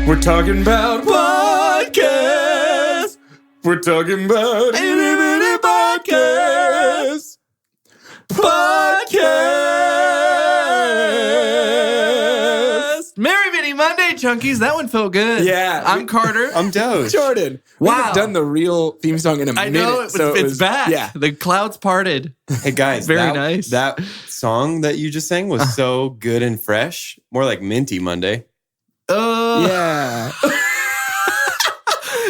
We're talking about podcasts. We're talking about itty bitty podcasts. Podcast. Merry Mini Monday, Chunkies. That one felt good. Yeah. I'm Carter. I'm Doge. Jordan. We Wow. haven't done the real theme song in a minute. I know it's back. Yeah. The clouds parted. Hey guys, Very nice. That song that you just sang was so good and fresh. More like Minty Monday. Yeah.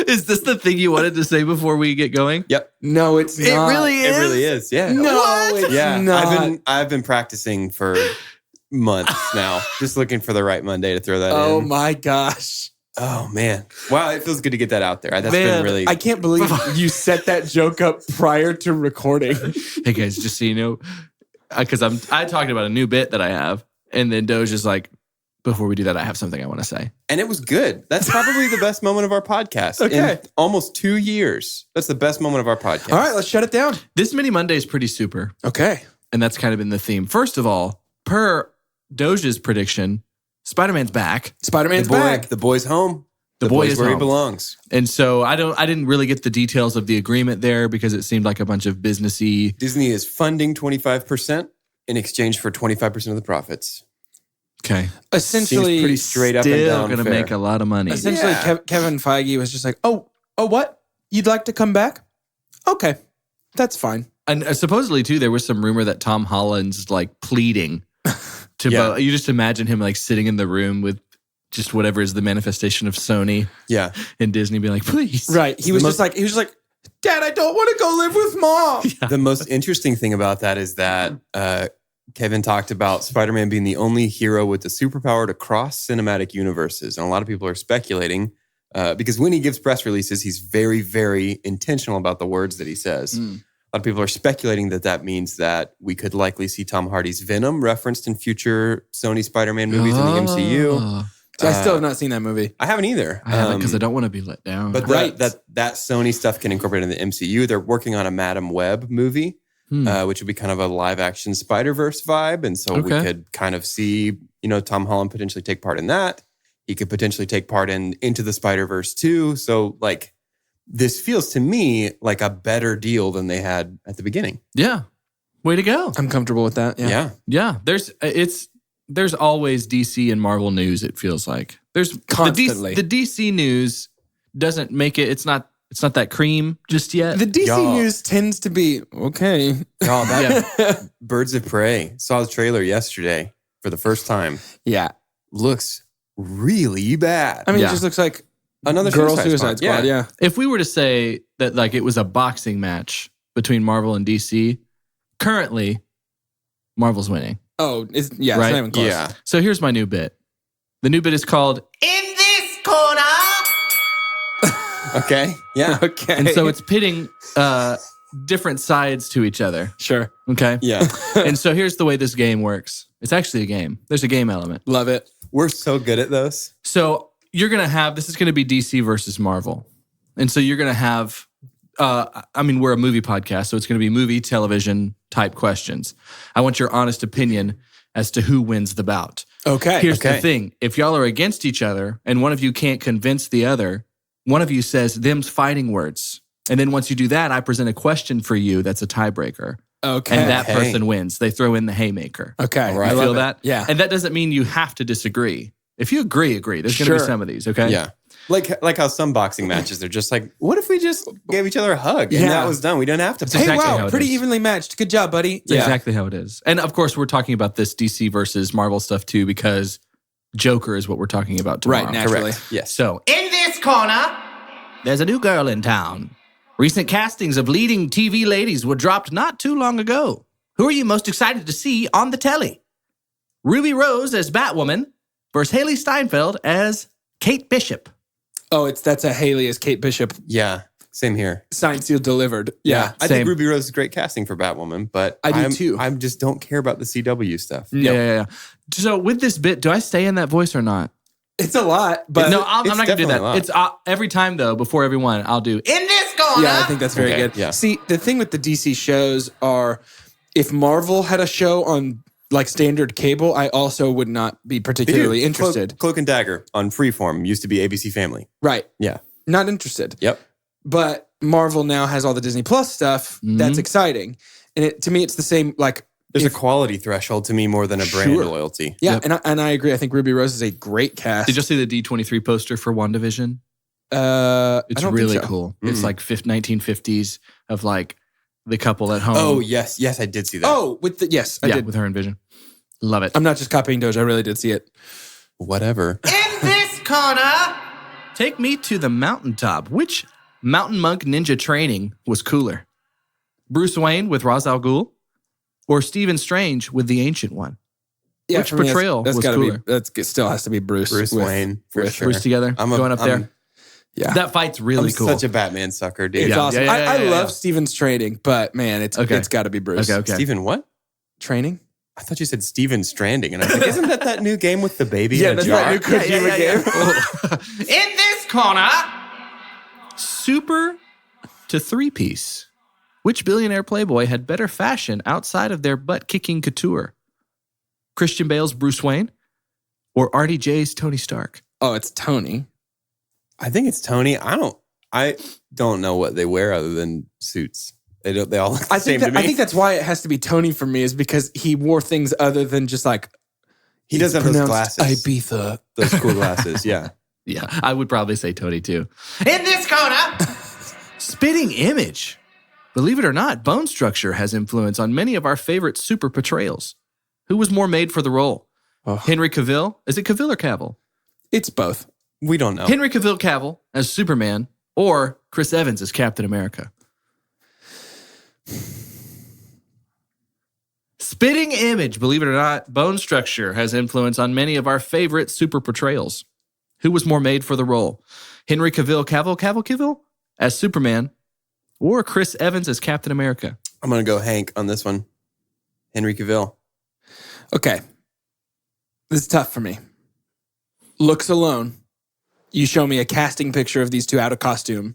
Is this the thing you wanted to say before we get going? Yep. No, it's not. It really is? It really is. Yeah. No, it's Yeah. not. I've been practicing for months now, just looking for the right Monday to throw that Oh in. my gosh. Oh man. Wow, it feels good to get that out there. That's Man, been really I can't believe you set that joke up prior to recording. Hey guys, just so you know, because I talked about a new bit that I have, and then Doge is like, before we do that, I have something I want to say. and it was good. That's probably the best moment of our podcast. Okay. In almost 2 years. That's the best moment of our podcast. All right, let's shut it down. This Mini Monday is pretty super, Okay. and that's kind of been the theme. First of all, per Doge's prediction, Spider-Man's back, Spider-Man's the boy, back. The boy's home. The boy boy's is where home. he belongs. and so I didn't really get the details of the agreement there because it seemed like a bunch of businessy. Disney is funding 25% in exchange for 25% of the profits. Okay, Essentially, Seems pretty straight up and still down. gonna fair. make a lot of money. essentially Yeah. Kevin Feige was just like, oh, what? You'd like to come back? Okay. That's fine. And supposedly too, there was some rumor that Tom Holland's like pleading to Yeah. you just imagine him like sitting in the room with just whatever is the manifestation of Sony Yeah. and Disney being like, please. Right. He was just like, Dad, I don't want to go live with Mom. The most interesting thing about that is that Kevin talked about Spider-Man being the only hero with the superpower to cross cinematic universes. And a lot of people are speculating because when he gives press releases, he's very, very intentional about the words that he says. A lot of people are speculating that that means that we could likely see Tom Hardy's Venom referenced in future Sony Spider-Man movies in the MCU. Oh, So I still have not seen that movie. I haven't either. I haven't because I don't want to be let down. But Right. that Sony stuff can incorporate in the MCU. They're working on a Madam Web movie, which would be kind of a live action Spider-Verse vibe. And so we could kind of see, Tom Holland potentially take part in that. He could potentially take part in Into the Spider-Verse too. So like this feels to me like a better deal than they had at the beginning. yeah, way to go. I'm comfortable with that. Yeah. Yeah, there's always DC and Marvel news. It feels like there's Constantly. The DC news doesn't make it. It's not that cream just yet. The DC Y'all. news tends to be, okay. Oh, that Birds of Prey. Saw the trailer yesterday for the first time. Yeah. Looks really bad. I mean, Yeah. it just looks like Another Girl Suicide Squad. Yeah. If we were to say that like it was a boxing match between Marvel and DC, currently Marvel's winning. Oh, it's Right? not even close. Yeah. So here's my new bit. The new bit is called In this corner. Okay. Yeah. Okay. and so it's pitting different sides to each other. Sure. Okay. Yeah. And so here's the way this game works. It's actually a game. There's a game element. Love it. We're so good at those. So you're going to have, this is going to be DC versus Marvel. And so you're going to have, we're a movie podcast, so it's going to be movie, television type questions. I want your honest opinion as to who wins the bout. Okay. Here's the thing. If y'all are against each other and one of you can't convince the other, one of you says them's fighting words. And then once you do that, I present a question for you that's a tiebreaker. Okay. And that Okay. person wins. They throw in the haymaker. Okay. All right. I You love feel it. that? Yeah. And that doesn't mean you have to disagree. If you agree. There's going to Sure. be some of these, okay? Yeah. Like how some boxing matches, they're just like, what if we just gave each other a hug? And Yeah. that was done. We don't have to. It's Hey, exactly how wow. it Pretty is. evenly matched. Good job, buddy. That's exactly how it is. And of course, we're talking about this DC versus Marvel stuff too, because Joker is what we're talking about tomorrow. Right, naturally. Correct. Yes. So, In this corner. there's a new girl in town. Recent castings of leading TV ladies were dropped not too long ago. Who are you most excited to see on the telly? Ruby Rose as Batwoman versus Haley Steinfeld as Kate Bishop. Oh, that's a Haley as Kate Bishop. Yeah. Same here. Signed, sealed, delivered. Yeah. I same. think Ruby Rose is great casting for Batwoman, but I do too. I just don't care about the CW stuff. Yeah. So with this bit, do I stay in that voice or not? It's a lot, but no, I'm it's not going to do definitely a that. lot. It's every time, though, before everyone, I'll do In this corner. yeah, I think that's very Okay, good. yeah. See, the thing with the DC shows are, if Marvel had a show on like standard cable, I also would not be They do. particularly interested. Cloak and Dagger on Freeform used to be ABC Family. Right. Yeah. Not interested. Yep. But Marvel now has all the Disney Plus stuff. That's exciting. And to me, it's the same, like, There's a quality threshold to me more than a brand Sure. loyalty. yeah, and I agree. I think Ruby Rose is a great cast. Did you see the D23 poster for WandaVision? I It's don't really think so. cool. It's like 1950s of like the couple at home. Oh, yes. Yes, I did see that. Oh, yes, I yeah, did. with her and Vision. Love it. I'm not just copying Doge. I really did see it. Whatever. In this corner. Take me to the mountaintop. Which Mountain Monk ninja training was cooler? Bruce Wayne with Ra's al Ghul or Stephen Strange with the Ancient One? Yeah, Which for me, portrayal that's was gotta cooler? It still has to be Bruce. Bruce with- Wayne, for with sure. Bruce together, going up there. Yeah. That fight's really I'm cool. such a Batman sucker, dude. It's Yeah, awesome. yeah, yeah, I yeah, love yeah. Steven's training, but man, it's got to be Bruce. Okay. Steven what? Training? I thought you said Steven Stranding. And I was like, isn't that new game with the baby Yeah, in a that's jar? that new Kojima game. In this corner. Super to three-piece. Which billionaire playboy had better fashion outside of their butt-kicking couture? Christian Bale's Bruce Wayne or RDJ's Tony Stark? Oh, it's Tony. I think it's Tony. I don't know what they wear other than suits. They all look the same to me. I think that's why it has to be Tony for me, is because he wore things other than just like he does have those pronounced glasses. Ibiza. Those cool glasses, yeah. Yeah, I would probably say Tony too. In this corner. Spitting image. Believe it or not, bone structure has influence on many of our favorite super portrayals. Who was more made for the role? Oh. Henry Cavill? Is it Cavill or Cavill? It's both. We don't know. Henry Cavill Cavill as Superman or Chris Evans as Captain America? Spitting image, believe it or not, bone structure has influence on many of our favorite super portrayals. Who was more made for the role? Henry Cavill as Superman or Chris Evans as Captain America? I'm going to go Hank on this one. Henry Cavill. Okay. This is tough for me. Looks alone. You show me a casting picture of these two out of costume,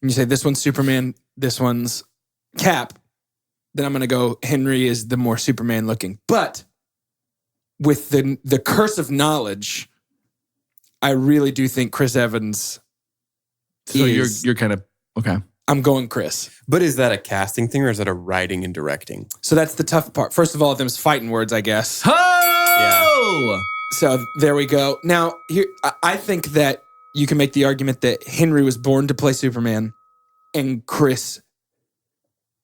and you say, this one's Superman, this one's Cap, then I'm going to go, Henry is the more Superman looking. But with the curse of knowledge, I really do think Chris Evans So is, you're kind of, okay. I'm going Chris. But is that a casting thing or is that a writing and directing? So that's the tough part. First of all, them's fighting words, I guess. Oh! So there we go. Now, here I think that you can make the argument that Henry was born to play Superman and Chris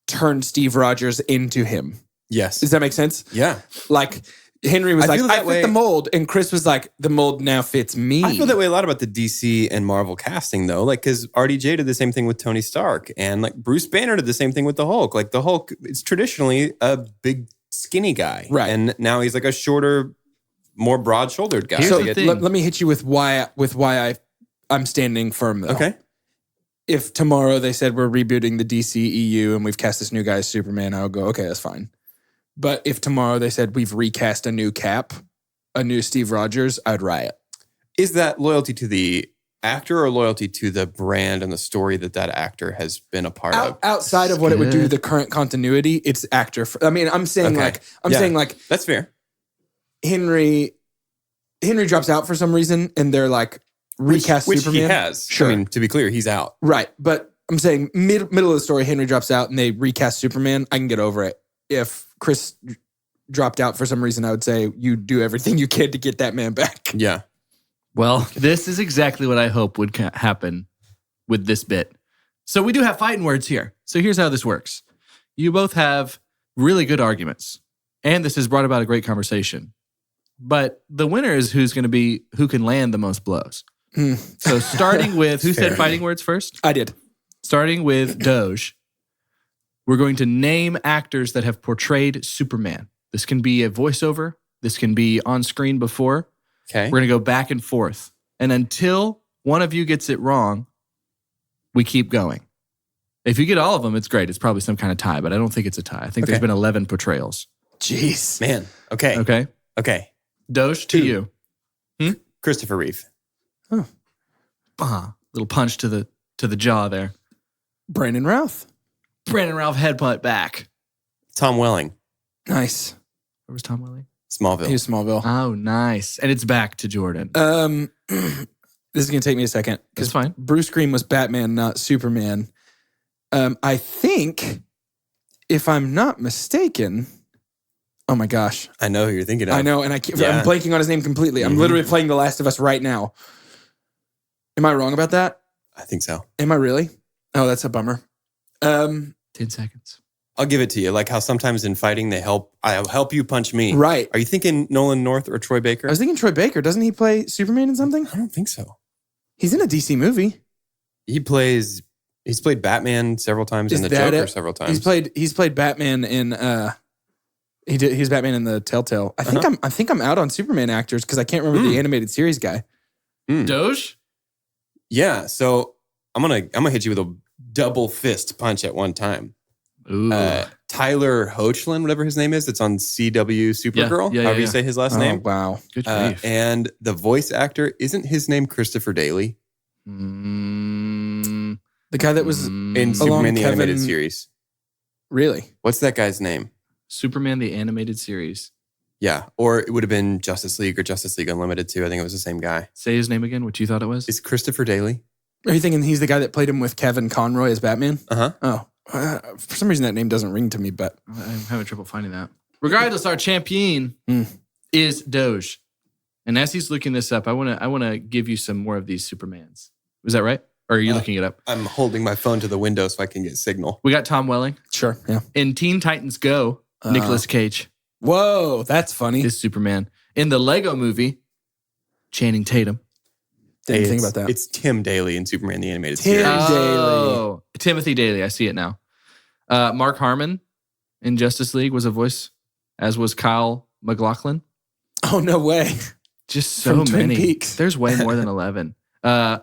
turned Steve Rogers into him. Yes. Does that make sense? Yeah. Like Henry was I like, feel I that fit way- the mold, and Chris was like, the mold now fits me. I feel that way a lot about the DC and Marvel casting, though. Like, because RDJ did the same thing with Tony Stark, and like Bruce Banner did the same thing with the Hulk. Like, the Hulk is traditionally a big, skinny guy, Right. And now he's like a shorter, more broad-shouldered guy. Here's So the Like, thing. let me hit you with why I'm standing firm though. okay. If tomorrow they said we're rebooting the DCEU and we've cast this new guy as Superman, I would go, okay, that's fine. But if tomorrow they said we've recast a new Cap, a new Steve Rogers, I'd riot. Is that loyalty to the actor or loyalty to the brand and the story that actor has been a part of? Outside of what it would do to Good. the current continuity, it's actor. I'm saying Okay. Yeah. That's fair. Henry drops out for some reason and they're like recast which Superman. he has. Sure. I mean, to be clear, he's out. Right. But I'm saying middle of the story, Henry drops out and they recast Superman. I can get over it. If Chris dropped out for some reason, I would say you do everything you can to get that man back. Yeah. Well, this is exactly what I hope would happen with this bit. So we do have fighting words here. So here's how this works. You both have really good arguments, and this has brought about a great conversation. But the winner is who can land the most blows. So starting with, who said Fair. fighting words first? I did. Starting with Doge, we're going to name actors that have portrayed Superman. This can be a voiceover. This can be on screen before. Okay. We're going to go back and forth. And until one of you gets it wrong, we keep going. If you get all of them, it's great. It's probably some kind of tie, but I don't think it's a tie. I think there's Okay. been 11 portrayals. Jeez. Man. Okay. Okay? Okay. Doge, to you. Christopher Reeve. Little punch to the jaw there. Brandon Routh. Brandon Ralph headbutt back. Tom Welling, Nice. Where was Tom Welling? Smallville. He was Smallville. Oh, nice. And it's back to Jordan. This is going to take me a second. It's fine. Bruce Green was Batman, not Superman. I think, if I'm not mistaken, oh my gosh. I know who you're thinking of. I know, and I'm blanking on his name completely. I'm literally playing The Last of Us right now. Am I wrong about that? I think so. Am I really? Oh, that's a bummer. 10 seconds. I'll give it to you. Like how sometimes in fighting I'll help you punch me. Right. Are you thinking Nolan North or Troy Baker? I was thinking Troy Baker. Doesn't he play Superman in something? I don't think so. He's in a DC movie. He's played Batman several times and the Joker several times. He's played Batman in he's Batman in the Telltale. I think I'm out on Superman actors because I can't remember the animated series guy. Doge? Yeah, so I'm gonna hit you with a double fist punch at one time. Ooh. Tyler Hoechlin, whatever his name is, that's on CW Supergirl. However you say his last name. Wow. Good grief. And the voice actor, isn't his name Christopher Daly? The guy that was In Superman the Animated Series. Really? What's that guy's name? Superman the Animated Series. Yeah, or it would have been Justice League or Justice League Unlimited too. I think it was the same guy. Say his name again, what you thought it was? Is Christopher Daly? Are you thinking he's the guy that played him with Kevin Conroy as Batman? Uh-huh. Oh. For some reason that name doesn't ring to me, but I'm having trouble finding that. Regardless, our champion is Doge. And as he's looking this up, I want to give you some more of these Supermans. Was that right? Or are you looking it up? I'm holding my phone to the window so I can get signal. We got Tom Welling. sure, yeah. In Teen Titans Go, Nicolas Cage Whoa, that's funny. is Superman. In the Lego movie, Channing Tatum. Didn't think about that. It's Tim Daly in Superman the Animated Tim Series. Oh, Timothy Daly. I see it now. Mark Harmon in Justice League was a voice, as was Kyle MacLachlan. Oh, no way. Just so From Twin many. Peaks. There's way more than 11. Yoshitu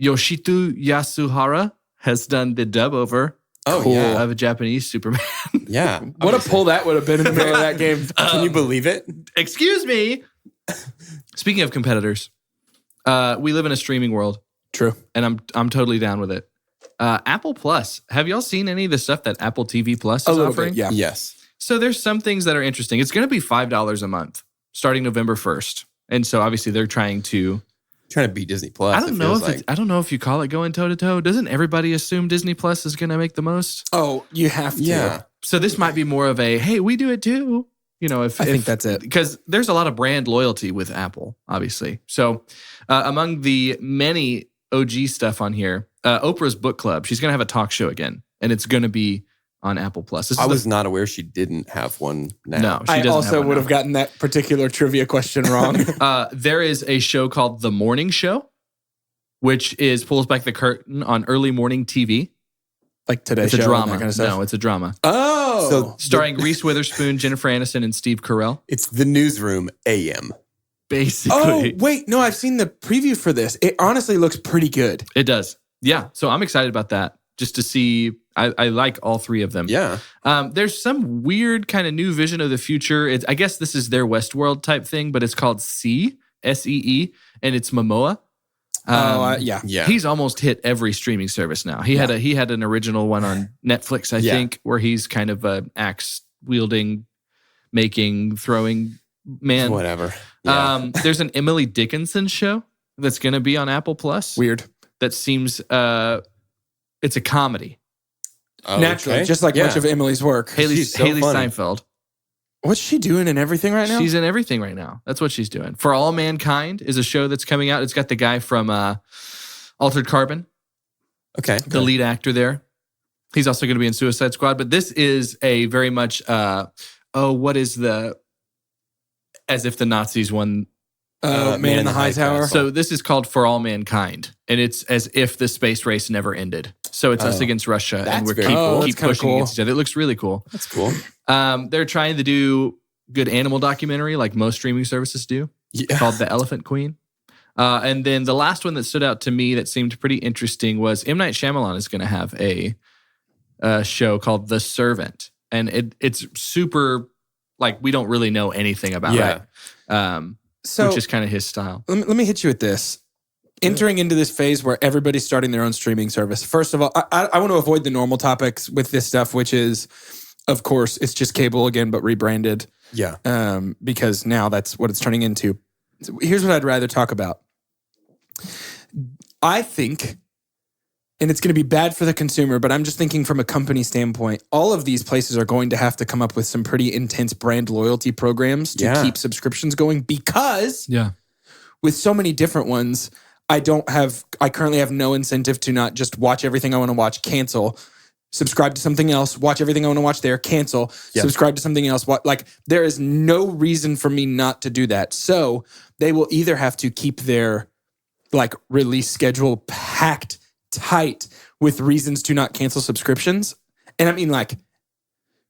Yasuhara has done the dub over of a Japanese Superman. Yeah. What a pull that would have been in the middle of that game. Can you believe it? Excuse me. Speaking of competitors, we live in a streaming world, True. and I'm totally down with it. Apple Plus. Have y'all seen any of the stuff that Apple TV Plus is A little offering? bit, yeah. Yes. So there's some things that are interesting. It's going to be $5 a month starting November 1st, and so obviously they're trying to Beat Disney Plus. I don't know if you call it going toe to toe. Doesn't everybody assume Disney Plus is going to make the most? Oh, you have to. Yeah. So this might be more of a, hey, we do it too. You know, I think that's it. Because there's a lot of brand loyalty with Apple, obviously. So among the many OG stuff on here, Oprah's book club, she's going to have a talk show again, and it's going to be on Apple Plus. I was not aware she didn't have one now. No, she I doesn't also have would have gotten that particular trivia question wrong. There is a show called The Morning Show, which pulls back the curtain on early morning TV. Like Today It's a Show and drama. that kind of stuff. No, it's a drama. Oh. So Starring Reese Witherspoon, Jennifer Aniston, and Steve Carell. it's the newsroom AM. Basically. Oh, wait. No, I've seen the preview for this. It honestly looks pretty good. It does. Yeah. So I'm excited about that just to see. I like all three of them. Yeah. There's some weird kind of new vision of the future. I guess this is their Westworld type thing, but it's called SEE, S-E-E, and it's Momoa. Yeah. Yeah. He's almost hit every streaming service now. He had an original one on Netflix, I think, where he's kind of a axe wielding, making, throwing man. Whatever. Yeah. There's an Emily Dickinson show that's going to be on Apple Plus. Weird. That seems it's a comedy. Oh, Naturally, okay. just like much of Emily's work. Haley She's so funny. Steinfeld. What's she doing in everything right now? She's in everything right now. That's what she's doing. For All Mankind is a show that's coming out. It's got the guy from Altered Carbon, Okay. the lead actor there. He's also going to be in Suicide Squad. But this is a very much, what is as if the Nazis won. Man in the High Tower. So this is called For All Mankind. And it's as if the space race never ended. So it's us against Russia. And we're that's keep kinda pushing cool. against each other. It looks really cool. That's cool. They're trying to do good animal documentary like most streaming services do, called The Elephant Queen. And then the last one that stood out to me that seemed pretty interesting was M. Night Shyamalan is going to have a show called The Servant. And it's super, like, we don't really know anything about it, So which is kind of his style. let me hit you with this. entering into this phase where everybody's starting their own streaming service. First of all, I want to avoid the normal topics with this stuff, which is, of course, it's just cable again, but rebranded. Yeah. Because now that's what it's turning into. So here's what I'd rather talk about. I think, and it's going to be bad for the consumer, but I'm just thinking from a company standpoint, all of these places are going to have to come up with some pretty intense brand loyalty programs to keep subscriptions going, because with so many different ones, I currently have no incentive to not just watch everything I want to watch, cancel, subscribe to something else, watch everything I want to watch there, cancel, subscribe to something else. Like, there is no reason for me not to do that. So they will either have to keep their like release schedule packed tight with reasons to not cancel subscriptions. And I mean, like,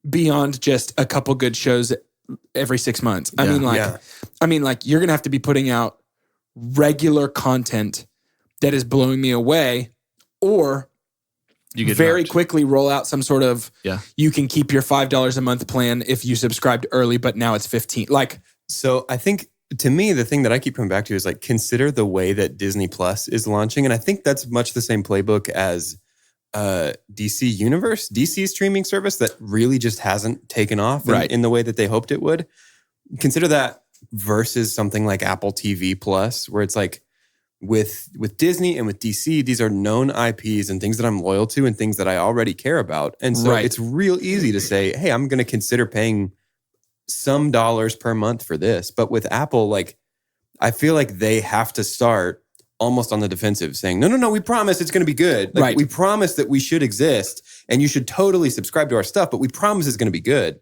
beyond just a couple good shows every 6 months. I mean, like you're going to have to be putting out regular content that is blowing me away, or you get very quickly roll out some sort of, you can keep your $5 a month plan if you subscribed early, but now it's $15. Like, so I think, to me, the thing that I keep coming back to is like, consider the way that Disney Plus is launching. And I think that's much the same playbook as DC Universe, DC's streaming service that really just hasn't taken off in the way that they hoped it would. Consider that versus something like Apple TV Plus, where it's like with Disney and with DC, these are known IPs and things that I'm loyal to and things that I already care about. And so it's real easy to say, hey, I'm going to consider paying some dollars per month for this. But with Apple, like, I feel like they have to start almost on the defensive, saying, no, we promise it's going to be good. Like, we promise that we should exist and you should totally subscribe to our stuff, but we promise it's going to be good.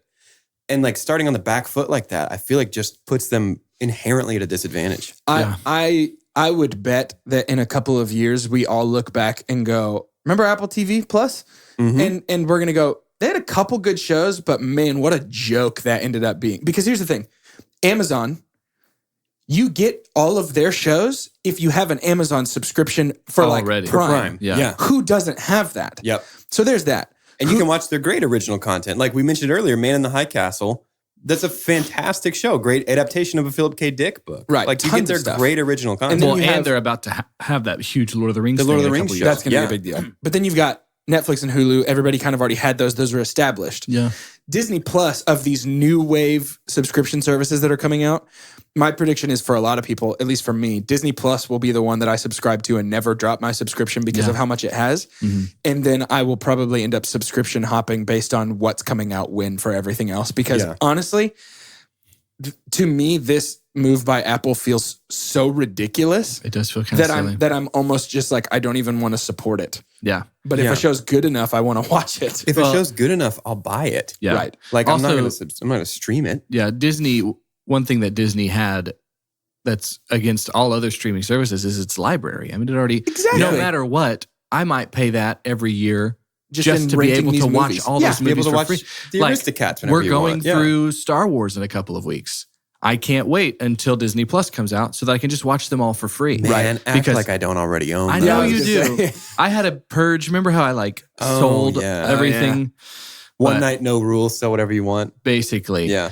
And like, starting on the back foot like that, I feel like just puts them inherently at a disadvantage. I would bet that in a couple of years, we all look back and go, remember Apple TV Plus? Mm-hmm. And we're going to go, they had a couple good shows, but man, what a joke that ended up being. Because here's the thing, Amazon, you get all of their shows if you have an Amazon subscription for already. Like Prime. For Prime. Yeah. Who doesn't have that? Yep. So there's that. And you can watch their great original content. Like we mentioned earlier, Man in the High Castle. That's a fantastic show. Great adaptation of a Philip K. Dick book. Right. Like you get their great original content. And they're about to have that huge Lord of the Rings. The Lord of the Rings show. That's going to be a big deal. But then you've got Netflix and Hulu. Everybody kind of already had those. Those are established. Yeah. Disney Plus, of these new wave subscription services that are coming out, my prediction is for a lot of people, at least for me, Disney Plus will be the one that I subscribe to and never drop my subscription because of how much it has. Mm-hmm. And then I will probably end up subscription hopping based on what's coming out when for everything else. Because honestly, to me, this move by Apple feels so ridiculous. It does feel kind of silly. That I'm almost just like, I don't even want to support it. Yeah. But if a show's good enough, I want to watch it. If a show's good enough, I'll buy it. Yeah. Right. Like also, I'm not going to stream it. Yeah. Disney, one thing that Disney had that's against all other streaming services is its library. I mean, it already, no matter what, I might pay that every year just to be able to watch all those movies for free. The Aristocats whenever we're going through Star Wars in a couple of weeks. I can't wait until Disney Plus comes out so that I can just watch them all for free. Man, act like I don't already own them. I know you do. I had a purge. Remember how I sold everything? One night, no rules, sell whatever you want. Basically. Yeah.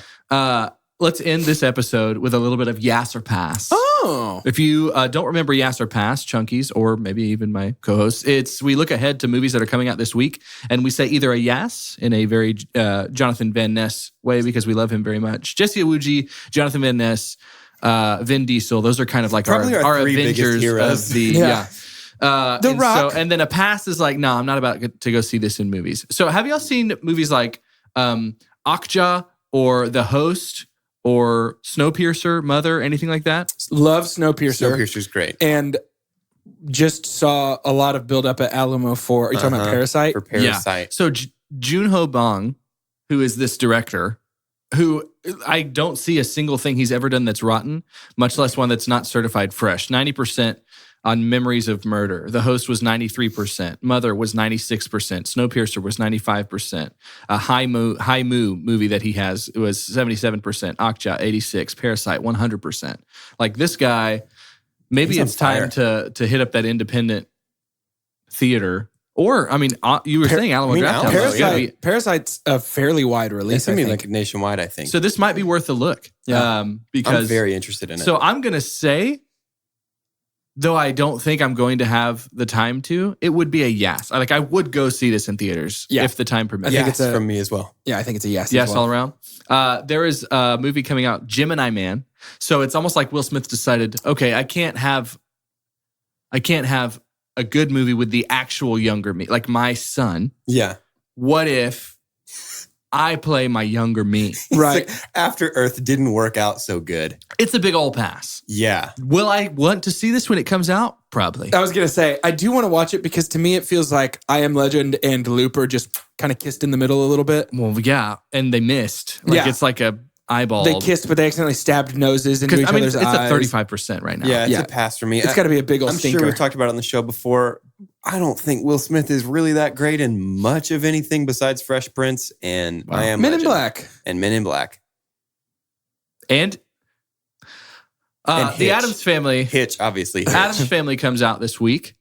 Let's end this episode with a little bit of Yass or Pass. Oh. If you don't remember Yass or Pass, Chunkies, or maybe even my co-hosts, we look ahead to movies that are coming out this week, and we say either a yes in a very Jonathan Van Ness way because we love him very much. Jesse Iwuji, Jonathan Van Ness, Vin Diesel, those are kind of like our Avengers of the... The Rock. And then a pass is like, no, I'm not about to go see this in movies. So have y'all seen movies like Okja or The Host or Snowpiercer, Mother, anything like that? Love Snowpiercer. Snowpiercer's great. And just saw a lot of build up at Alamo for, are you talking about Parasite? For Parasite. Yeah. So Joon-ho Bong, who is this director, who I don't see a single thing he's ever done that's rotten, much less one that's not certified fresh. 90% on Memories of Murder. The Host was 93%. Mother was 96%. Snowpiercer was 95%. A High Moo movie that he has was 77%. Okja, 86%. Parasite, 100%. Like this guy, maybe it's time to hit up that independent theater. Or, I mean, you were saying Alamo Drafthouse. Parasite's a fairly wide release. It's going to be like nationwide, I think. So this might be worth a look. Yeah. Because I'm very interested in it. So I'm going to say though I don't think I'm going to have the time to, it would be a yes. I would go see this in theaters if the time permits. I think Yes, from me as well. Yeah, I think it's a yes. Yes, as well. all around. There is a movie coming out, Gemini Man. So it's almost like Will Smith decided, okay, I can't have a good movie with the actual younger me, like my son. Yeah. What if I play my younger me? Right. It's like, After Earth didn't work out so good. It's a big old pass. Yeah. Will I want to see this when it comes out? Probably. I was going to say, I do want to watch it because to me it feels like I Am Legend and Looper just kind of kissed in the middle a little bit. Well, yeah, and they missed. It's like a eyeball. They kissed, but they accidentally stabbed noses into each other's it's eyes. a 35% right now. Yeah, it's Yeah. a pass for me. It's got to be a big old I'm stinker. sure we've talked about it on the show before. I don't think Will Smith is really that great in much of anything besides Fresh Prince and I Am Men in Legend. Black. And Men in Black. And And the Hitch. Addams Family. Hitch, obviously. Hitch. Addams Family comes out this week.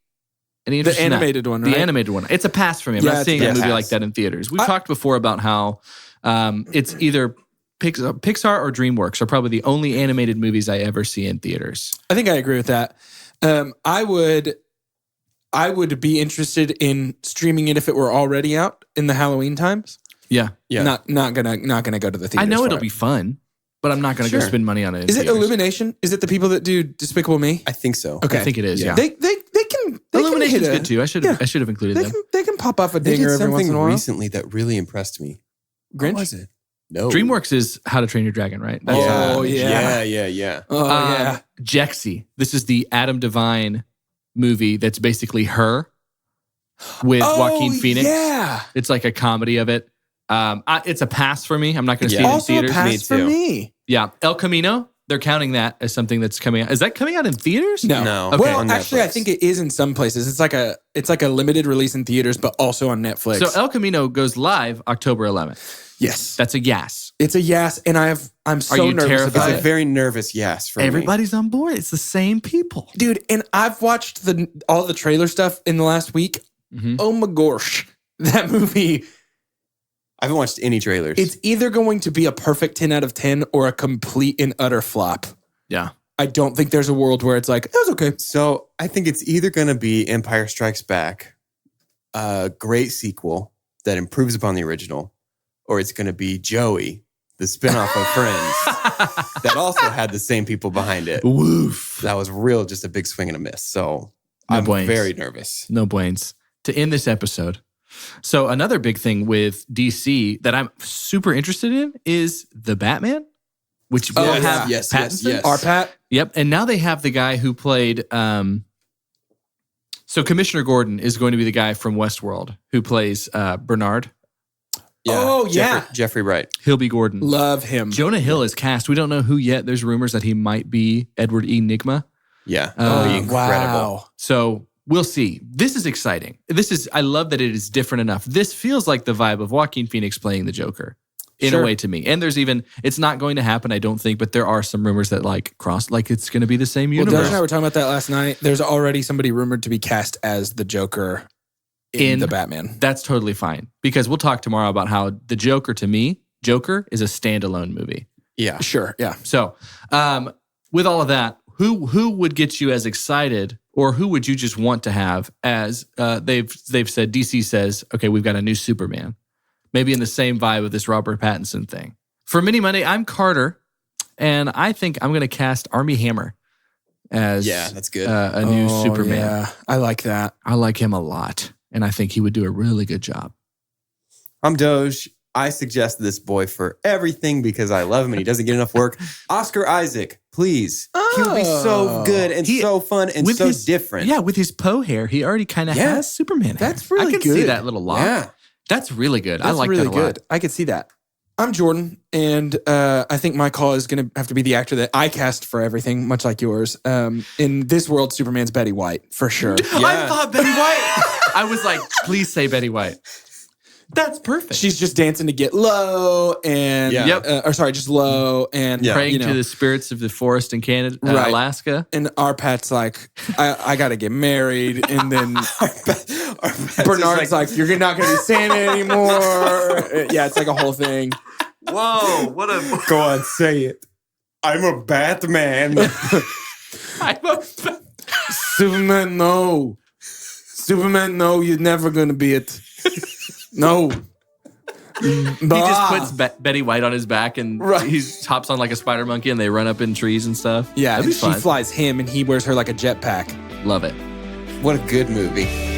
Any interest The in that? animated one, right? The animated one. It's a pass for me. I'm Yeah, not it's seeing a a movie pass. like that in theaters. We've talked before about how it's either Pixar or DreamWorks are probably the only animated movies I ever see in theaters. I think I agree with that. I would be interested in streaming it if it were already out in the Halloween times. Yeah. Yeah. Not gonna go to the theater. I know it'll be fun, but I'm not going to go Sure. spend money on it. in Is it theaters. Illumination? Is it the people that do Despicable Me? I think so. Okay, I think it is. Yeah. They can Illumination's hit a- good too. I should have included them. They can pop off a They dinger did every once in something a while. recently that really impressed me. Grinch? What was it? No. DreamWorks is How to Train Your Dragon, right? That's Oh, yeah. Yeah. Oh yeah. Jexy. This is the Adam Devine movie that's basically her with Joaquin Phoenix. Yeah. It's like a comedy of it. It's a pass for me. I'm not going to see it in Also a theaters. pass Me for too. me. Yeah, El Camino. They're counting that as something that's coming out. Is that coming out in theaters? No. Okay. Well, On actually, I Netflix. think it is in some places. It's like a limited release in theaters, but also on Netflix. So El Camino goes live October 11th. yes, That's a yes. it's a yes, and I'm so you nervous terrified? about It's a it, very nervous yes for me. Everybody's on board. It's the same people. dude. And I've watched all the trailer stuff in the last week. Mhm. Oh my gosh, that movie! I haven't watched any trailers. It's either going to be a perfect 10 out of 10 or a complete and utter flop. Yeah. I don't think there's a world where it's like, it was okay. So I think it's either going to be Empire Strikes Back, a great sequel that improves upon the original, or it's going to be Joey, the spinoff of Friends, that also had the same people behind it. Woof. That was real, just a big swing and a miss. So No I'm brains. very nervous. No brains. To end this episode. So another big thing with DC that I'm super interested in is the Batman, which will Oh, have yes, Pattinson. yes. Our Pat, Yep. And now they have the guy who played. So Commissioner Gordon is going to be the guy from Westworld who plays Bernard. Oh, yeah. Jeffrey Wright. He'll be Gordon. love him. Jonah Hill is cast. We don't know who yet. There's rumors that he might be Edward E. Nygma. Yeah. Oh, Be incredible. Wow. So we'll see. This is exciting. I love that it is different enough. This feels like the vibe of Joaquin Phoenix playing the Joker in Sure. a way to me. And there's even, it's not going to happen, I don't think, but there are some rumors that it's going to be the same Well, universe. Dutch and I were talking about that last night. There's already somebody rumored to be cast as the Joker in the Batman. That's totally fine because we'll talk tomorrow about how the Joker, to me, Joker is a standalone movie. Yeah. Sure, yeah. So, with all of that, who would get you as excited, or who would you just want to have as they've said? DC says, okay, we've got a new Superman, maybe in the same vibe of this Robert Pattinson thing. For Mini Monday, I'm Carter, and I think I'm going to cast Armie Hammer as That's good. a new Oh, Superman. Yeah, I like that. I like him a lot, and I think he would do a really good job. I'm Doge. I suggest this boy for everything because I love him and he doesn't get enough work. Oscar Isaac, please. He would be so good and so fun and with so his- different. Yeah, with his Poe hair, he already kind of Yeah. has Superman hair. That's really I can see good. that little lock. Yeah. That's really good. I That's like really that a lot. good. I could see that. I'm Jordan, and I think my call is going to have to be the actor that I cast for everything, much like yours. In this world, Superman's Betty White, for sure. I Yeah. thought Betty White. I was like, please say Betty White. That's perfect. She's just dancing to get low, and Yeah. just low, and praying you know, to the spirits of the forest in Canada, Right. Alaska. and our Pat's like, I got to get married, and then Bernard's like, you're not going to be Santa anymore. Yeah, it's like a whole thing. Whoa, what a... Go on, say it. I'm a Batman. I'm a... Superman, no. Superman, no, you're never going to be it. No. He just puts Betty White on his back and he hops on like a spider monkey and they run up in trees and stuff. Yeah, That'd and be fun. she flies him and he wears her like a jetpack. Love it. What a good movie.